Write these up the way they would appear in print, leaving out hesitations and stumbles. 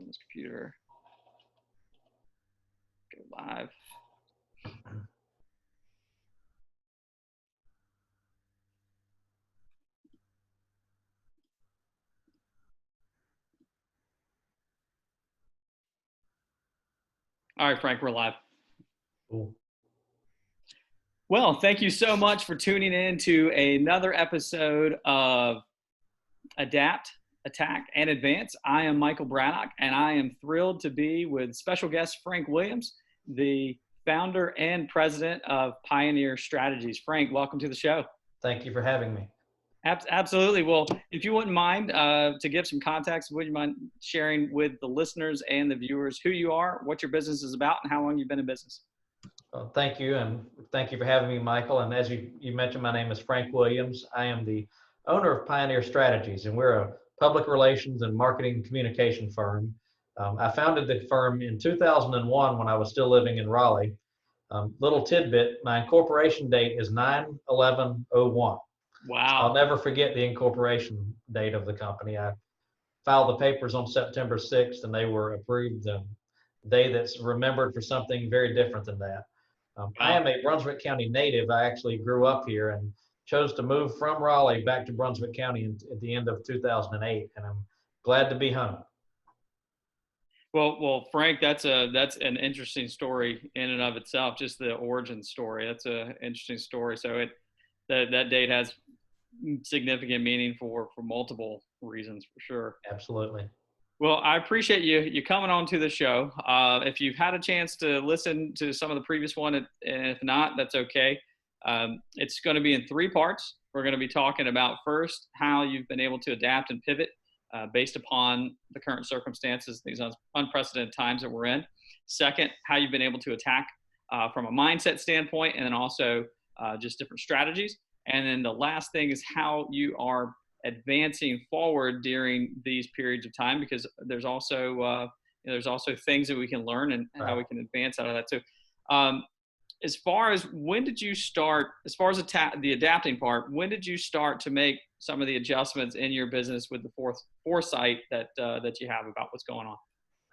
on this computer. Go live. All right, Frank, we're live. Cool. Well, thank you so much for tuning in to another episode of Adapt, Attack, and Advance. I am Michael Braddock, and I am thrilled to be with special guest Frank Williams, the founder and president of Pioneer Strategies. Frank, welcome to the show. Thank you for having me. Absolutely. Well, if you wouldn't mind, to give some context, would you mind sharing with the listeners and the viewers who you are, what your business is about, and how long you've been in business? Well, thank you, and thank you for having me, Michael. And as you mentioned, my name is Frank Williams. I am the owner of Pioneer Strategies, and we're a public relations and marketing communication firm. I founded the firm in 2001 when I was still living in Raleigh. Little tidbit, my incorporation date is 9/11/01. Wow. I'll never forget the incorporation date of the company. I filed the papers on September 6th, and they were approved the day that's remembered for something very different than that. I am a Brunswick County native. I actually grew up here and chose to move from Raleigh back to Brunswick County at the end of 2008, and I'm glad to be home. Well, Frank, that's an interesting story in and of itself. Just the origin story. That's an interesting story. So that date has significant meaning for multiple reasons, for sure. Absolutely. Well, I appreciate you coming on to the show. If you've had a chance to listen to some of the previous one, and if not, that's okay. It's going to be in three parts. We're going to be talking about first how you've been able to adapt and pivot based upon the current circumstances, these unprecedented times that we're in. Second, how you've been able to attack from a mindset standpoint, and then also just different strategies. And then the last thing is how you are advancing forward during these periods of time, because there's also things that we can learn and how we can advance out of that too. As far as when did you start, as far as the adapting part, when did you start to make some of the adjustments in your business with the foresight that you have about what's going on?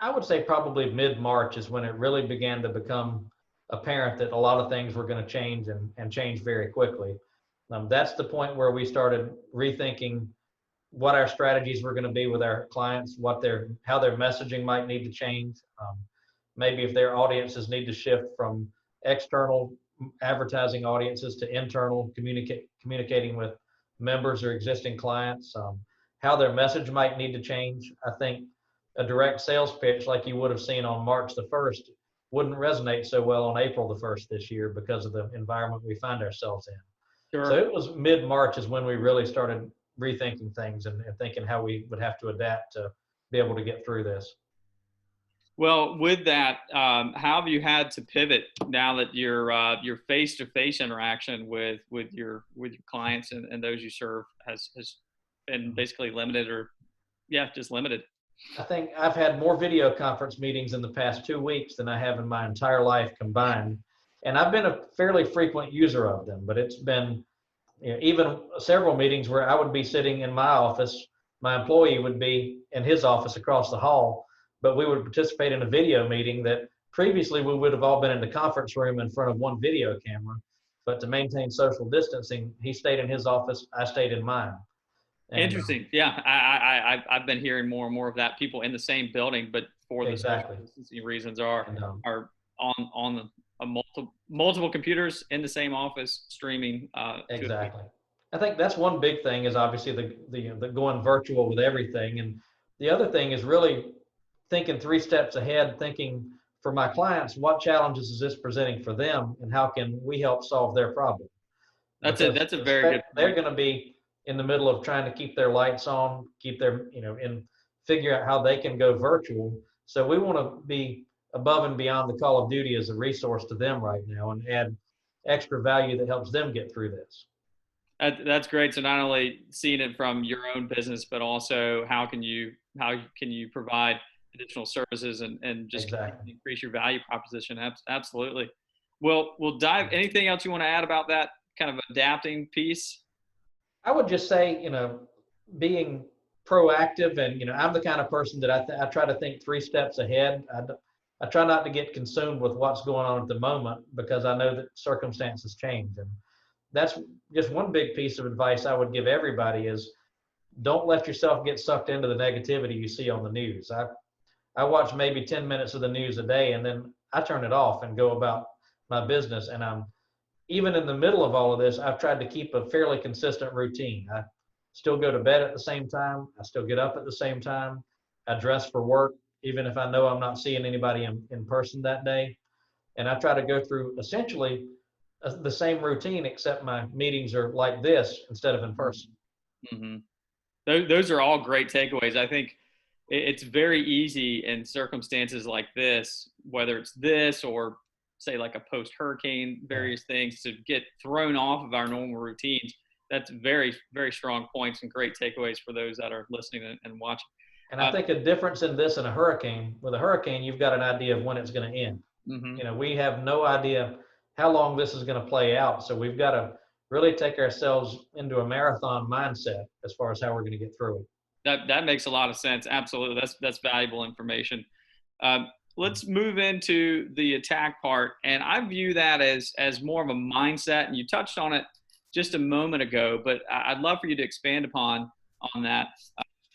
I would say probably mid-March is when it really began to become apparent that a lot of things were going to change and change very quickly. That's the point where we started rethinking what our strategies were going to be with our clients, how their messaging might need to change. Maybe if their audiences need to shift from external advertising audiences to internal communicating with members or existing clients, how their message might need to change. I think a direct sales pitch like you would have seen on March the 1st wouldn't resonate so well on April the 1st this year because of the environment we find ourselves in. Sure. So it was mid-March is when we really started rethinking things and thinking how we would have to adapt to be able to get through this. Well, with that, how have you had to pivot now that your face-to-face interaction with your clients and those you serve has been basically limited, or just limited? I think I've had more video conference meetings in the past 2 weeks than I have in my entire life combined. And I've been a fairly frequent user of them, but it's been even several meetings where I would be sitting in my office, my employee would be in his office across the hall, but we would participate in a video meeting that previously we would have all been in the conference room in front of one video camera. But to maintain social distancing, he stayed in his office, I stayed in mine. And, interesting. Yeah, I've been hearing more and more of that. People in the same building, but for the social distancing reasons are on multiple computers in the same office streaming. Exactly. I think that's one big thing is obviously the going virtual with everything. And the other thing is really thinking 3 steps ahead, thinking for my clients, what challenges is this presenting for them and how can we help solve their problem? That's a very good point. They're going to be in the middle of trying to keep their lights on, keep their, and figure out how they can go virtual. So we want to be above and beyond the Call of Duty as a resource to them right now and add extra value that helps them get through this. That's great. So not only seeing it from your own business, but also how can you provide additional services and just increase your value proposition? Absolutely. Well, we'll dive. Anything else you want to add about that kind of adapting piece? I would just say, being proactive, and I'm the kind of person that I try to think 3 steps ahead. I try not to get consumed with what's going on at the moment, because I know that circumstances change. And that's just one big piece of advice I would give everybody is don't let yourself get sucked into the negativity you see on the news. I watch maybe 10 minutes of the news a day, and then I turn it off and go about my business. And I'm even in the middle of all of this, I've tried to keep a fairly consistent routine. I still go to bed at the same time. I still get up at the same time. I dress for work, even if I know I'm not seeing anybody in person that day. And I try to go through essentially the same routine, except my meetings are like this instead of in person. Mm-hmm. Those are all great takeaways. I think it's very easy in circumstances like this, whether it's this or say like a post-hurricane, various things, to get thrown off of our normal routines. That's very, very strong points and great takeaways for those that are listening and watching. And I think a difference in this and a hurricane, with a hurricane, you've got an idea of when it's going to end. Mm-hmm. We have no idea how long this is going to play out. So we've got to really take ourselves into a marathon mindset as far as how we're going to get through it. That makes a lot of sense. Absolutely. That's valuable information. Let's move into the attack part. And I view that as more of a mindset. And you touched on it just a moment ago, but I'd love for you to expand on that.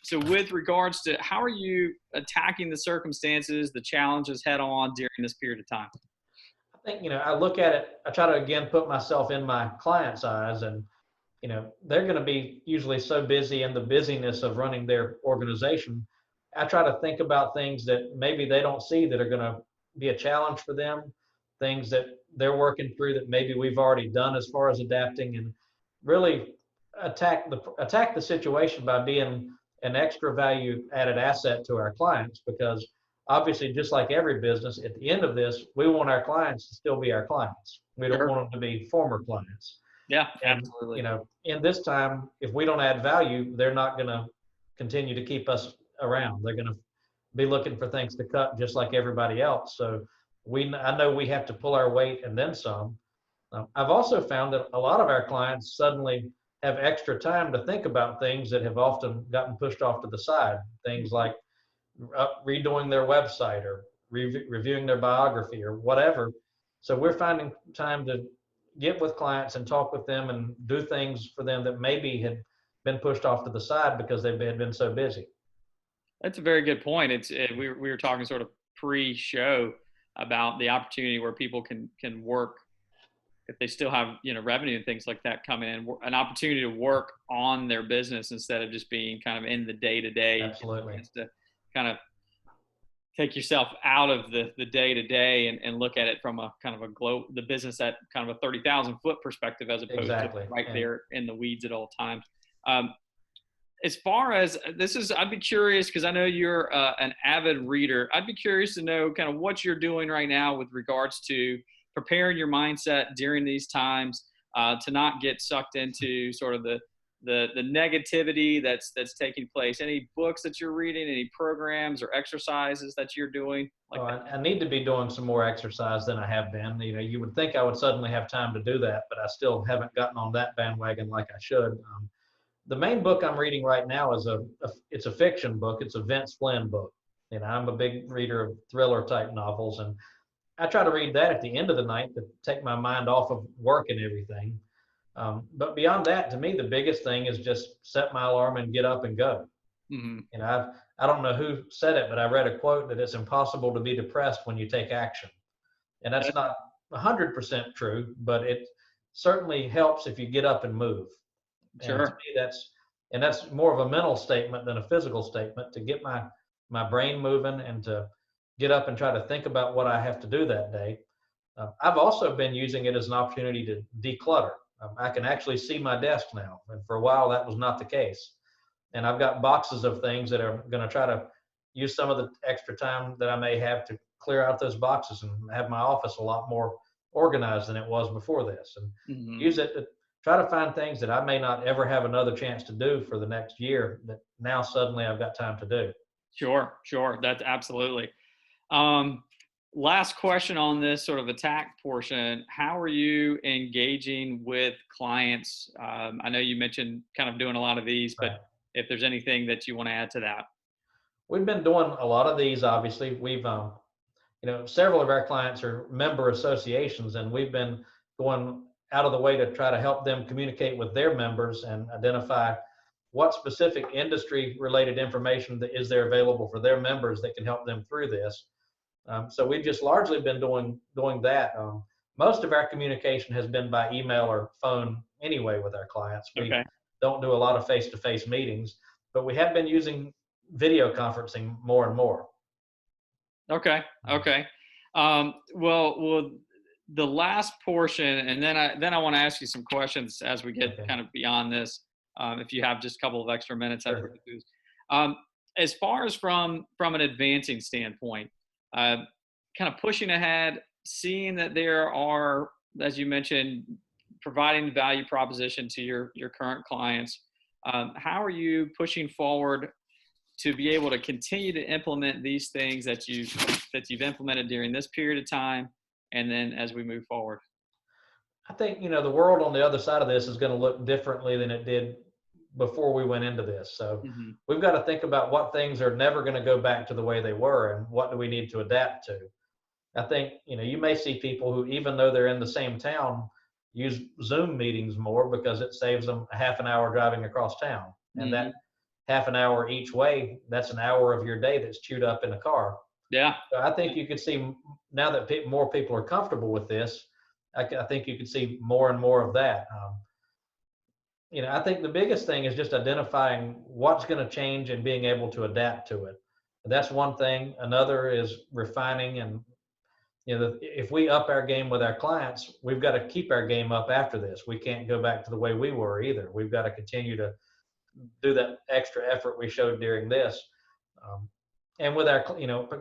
So with regards to how are you attacking the circumstances, the challenges head on during this period of time? I think, I look at it, I try to again put myself in my client's eyes, and they're going to be usually so busy in the busyness of running their organization. I try to think about things that maybe they don't see that are going to be a challenge for them, things that they're working through that maybe we've already done as far as adapting, and really attack the situation by being an extra value added asset to our clients. Because obviously, just like every business, at the end of this, we want our clients to still be our clients. We don't want them to be former clients. Yeah, and, absolutely. In this time, if we don't add value, they're not going to continue to keep us around. They're going to be looking for things to cut just like everybody else. So I know we have to pull our weight and then some. I've also found that a lot of our clients suddenly have extra time to think about things that have often gotten pushed off to the side. Things like redoing their website or reviewing their biography or whatever. So we're finding time to get with clients and talk with them and do things for them that maybe had been pushed off to the side because they had been so busy. That's a very good point. We were talking sort of pre-show about the opportunity where people can work if they still have revenue and things like that coming in, an opportunity to work on their business instead of just being kind of in the day-to-day. Absolutely. To kind of take yourself out of the day-to-day and look at it from a kind of the business at kind of a 30,000 foot perspective, as opposed to there in the weeds at all times. As far as I'd be curious, because I know you're an avid reader. I'd be curious to know kind of what you're doing right now with regards to preparing your mindset during these times, to not get sucked into sort of the negativity that's taking place. Any books that you're reading, any programs or exercises that you're doing? I need to be doing some more exercise than I have been. You would think I would suddenly have time to do that, but I still haven't gotten on that bandwagon like I should. The main book I'm reading right now is it's a fiction book. It's a Vince Flynn book. I'm a big reader of thriller type novels, and I try to read that at the end of the night to take my mind off of work and everything. But beyond that, to me, the biggest thing is just set my alarm and get up and go. Mm-hmm. I don't know who said it, but I read a quote that it's impossible to be depressed when you take action. And that's not 100% true, but it certainly helps if you get up and move. Sure. And to me, that's more of a mental statement than a physical statement, to get my brain moving and to get up and try to think about what I have to do that day. I've also been using it as an opportunity to declutter. I can actually see my desk now, and for a while that was not the case. And I've got boxes of things that are going to try to use some of the extra time that I may have to clear out those boxes and have my office a lot more organized than it was before this, and use it to try to find things that I may not ever have another chance to do for the next year that now suddenly I've got time to do. Sure. That's absolutely. Last question on this sort of attack portion. How are you engaging with clients? I know you mentioned kind of doing a lot of these, but if there's anything that you want to add to that. We've been doing a lot of these. Obviously, we've several of our clients are member associations, and we've been going out of the way to try to help them communicate with their members and identify what specific industry related information that is there available for their members that can help them through this. So we've just largely been doing that. Most of our communication has been by email or phone anyway with our clients. We Okay. don't do a lot of face-to-face meetings, but we have been using video conferencing more and more. Okay. Okay. Well, the last portion, and then I want to ask you some questions as we get kind of beyond this. If you have just a couple of extra minutes, Sure. as far as from an advancing standpoint, kind of pushing ahead, seeing that there are, as you mentioned, providing the value proposition to your current clients. How are you pushing forward to be able to continue to implement these things that you've implemented during this period of time, and then as we move forward? I think, the world on the other side of this is going to look differently than it did before we went into this. So we've got to think about what things are never going to go back to the way they were and what do we need to adapt to. I think, you may see people who, even though they're in the same town, use Zoom meetings more because it saves them a half an hour driving across town. And that half an hour each way, that's an hour of your day that's chewed up in the car. Yeah. So I think you could see, now that more people are comfortable with this, I think you could see more and more of that. I think the biggest thing is just identifying what's going to change and being able to adapt to it. That's one thing. Another is refining, and if we up our game with our clients, we've got to keep our game up after this. We can't go back to the way we were either. We've got to continue to do that extra effort we showed during this. And with our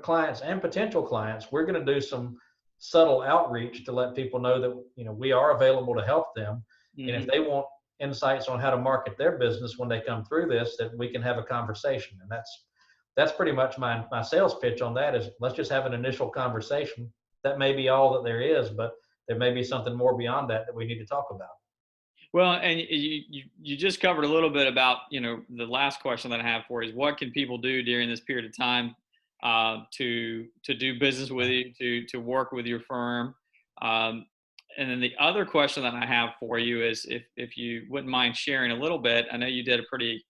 clients and potential clients, we're going to do some subtle outreach to let people know that we are available to help them. And if they want insights on how to market their business when they come through this, that we can have a conversation. And that's pretty much my sales pitch on that is, let's just have an initial conversation. That may be all that there is, but there may be something more beyond that we need to talk about. Well, and you just covered a little bit about, the last question that I have for you is, what can people do during this period of time to do business with you, to work with your firm? And then the other question that I have for you is, if you wouldn't mind sharing a little bit. I know you did a pretty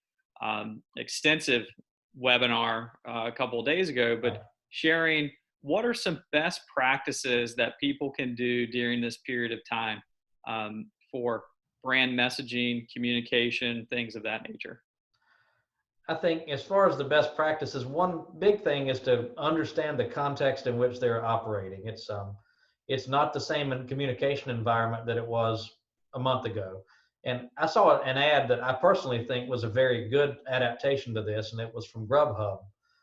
extensive webinar a couple of days ago, but sharing what are some best practices that people can do during this period of time for brand messaging, communication, things of that nature? I think as far as the best practices, one big thing is to understand the context in which they're operating. It's not the same in communication environment that it was a month ago. And I saw an ad that I personally think was a very good adaptation to this, and it was from Grubhub.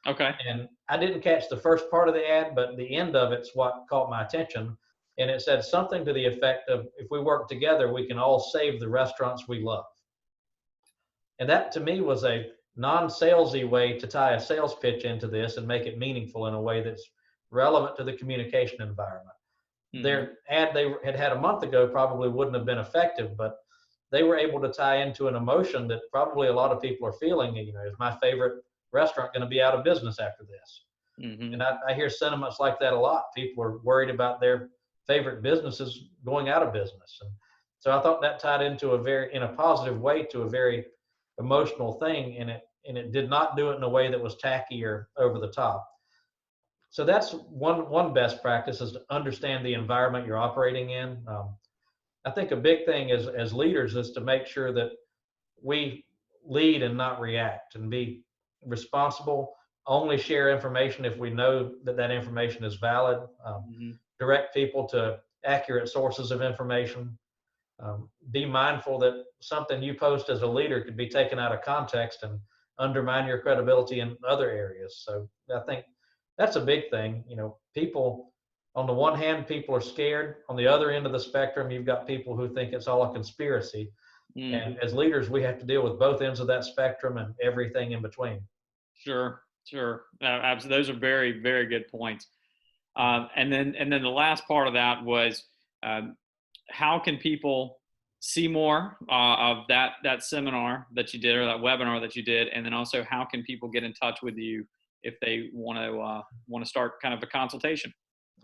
Okay. And I didn't catch the first part of the ad, but the end of it's what caught my attention. And it said something to the effect of, if we work together, we can all save the restaurants we love. And that to me was a non-salesy way to tie a sales pitch into this and make it meaningful in a way that's relevant to the communication environment. Their ad they had a month ago probably wouldn't have been effective, but they were able to tie into an emotion that probably a lot of people are feeling. Is my favorite restaurant going to be out of business after this? And I hear sentiments like that a lot. People are worried about their favorite businesses going out of business. And so I thought that tied into in a positive way to a very emotional thing, and it did not do it in a way that was tacky or over the top. So that's one best practice, is to understand the environment you're operating in. I think a big thing as leaders is to make sure that we lead and not react, and be responsible. Only share information if we know that information is valid. Direct people to accurate sources of information. Be mindful that something you post as a leader could be taken out of context and undermine your credibility in other areas. So I think that's a big thing. People, on the one hand, people are scared. On the other end of the spectrum, you've got people who think it's all a conspiracy. And as leaders, we have to deal with both ends of that spectrum and everything in between. Sure. Absolutely. Those are very, very good points. And then the last part of that was, how can people see more of that seminar that you did or that webinar that you did, and then also how can people get in touch with you if they want to start kind of a consultation?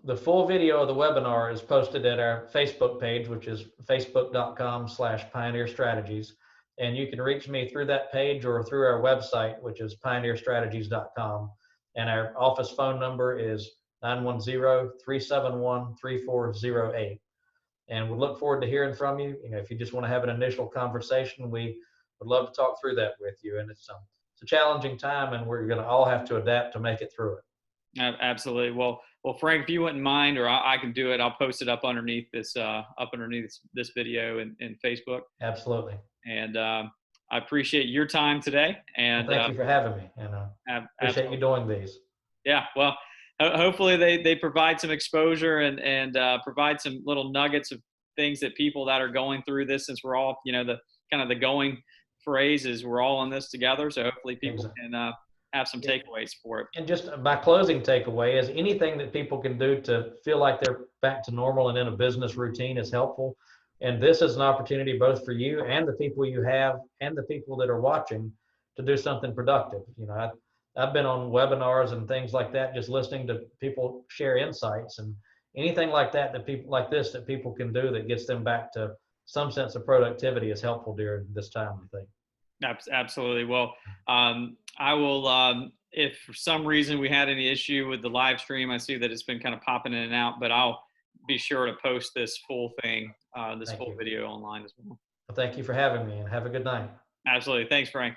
The full video of the webinar is posted at our Facebook page, which is facebook.com/Pioneer Strategies. And you can reach me through that page or through our website, which is pioneerstrategies.com. And our office phone number is 910-371-3408. And we look forward to hearing from you. If you just want to have an initial conversation, we would love to talk through that with you. And it's a challenging time, and we're going to all have to adapt to make it through it. Absolutely. Well, Frank, if you wouldn't mind, or I can do it, I'll post it up underneath this video in Facebook. Absolutely. And I appreciate your time today. And thank you for having me. And appreciate you doing these. Yeah. Well, hopefully they provide some exposure and provide some little nuggets of things that people that are going through this, since we're all, the kind of the going phrase is we're all in this together. So hopefully people can have some takeaways for it. And just my closing takeaway is anything that people can do to feel like they're back to normal and in a business routine is helpful. And this is an opportunity both for you and the people you have and the people that are watching to do something productive. I've been on webinars and things like that, just listening to people share insights, and anything like that people like this that people can do that gets them back to some sense of productivity is helpful during this time, I think. Absolutely. Well, I will, if for some reason we had any issue with the live stream, I see that it's been kind of popping in and out, but I'll be sure to post this full thing, this full video online as well. Well, thank you for having me, and have a good night. Absolutely. Thanks, Frank.